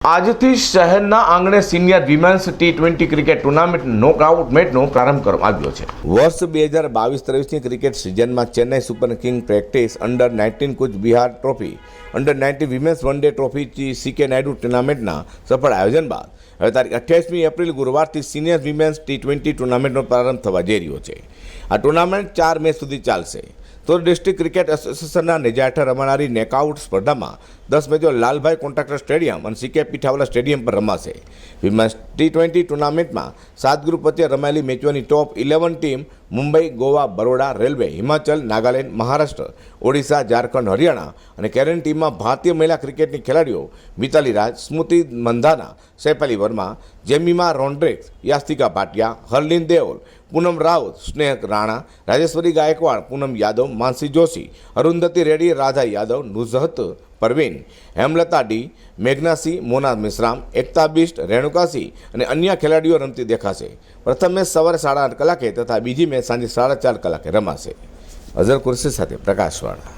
આજથી શહેરના આંગણે senior women's T20 cricket tournament knockout મેચનો પ્રારંભ કરવામાં આવ્યો છે। વર્ષ 2022-23ની ક્રિકેટ સિઝનમાં Chennai super king practice under 19 Cooch Behar trophy under 19 women's one day trophy CK Naidu ટુર્નામેન્ટના સફળ આયોજન બાદ હવે તારીખ 28મી એપ્રિલ ગુરુવારથી સિનિયર વિમેન્સ T20 ટુર્નામેન્ટનો પ્રારંભ થવા જઈ રહ્યો છે। આ ટુર્નામેન્ટ 4 મેચ સુધી ચાલશે। તો ડિસ્ટ્રિક્ટ ક્રિકેટ એસોસિએશનના નેજા હેઠળ રમાનારી નેકઆઉટ સ્પર્ધામાં 10 મેચો લાલભાઈ કોન્ટ્રાક્ટર સ્ટેડિયમ અને CK પીઠાવાલા સ્ટેડિયમ પર રમાશે। વિમેન્સ T20 ટુર્નામેન્ટમાં 7 ગ્રુપ વચ્ચે રમાયેલી મેચોની ટોપ 11 ટીમ મુંબઈ, ગોવા, બરોડા, રેલવે, હિમાચલ, નાગાલેન્ડ, મહારાષ્ટ્ર, ઓડિશા, ઝારખંડ, હરિયાણા અને કેરળ ટીમમાં ભારતીય મહિલા ક્રિકેટની ખેલાડીઓ મિતાલી રાજ, સ્મૃતિ મંધાના, સૈફાલી વર્મા, જેમિમા રોડ્રિગ્સ, યાસ્તિકા ભાટિયા, હરલીન દેઓલ, પૂનમ રાઉત, સ્નેહ રાણા, રાજેશ્વરી ગાયકવાડ, પૂનમ યાદવ, માનસી જોશી, અરુંધતી રેડ્ડી, રાધા યાદવ, નુઝહત પરવીન, હેમલતા ડી, મેઘના સિંહ, મોના મિશ્રામ, એકતા બિષ્ટ, રેણુકા સિંહ અને અન્ય ખેલાડીઓ રમતી દેખાશે। પ્રથમ મેચ સવારે 8:30 કલાકે તથા બીજી મેચ સાંજે 4:30 કલાકે રમાશે। અઝર કુરશી સાથે પ્રકાશવાળા।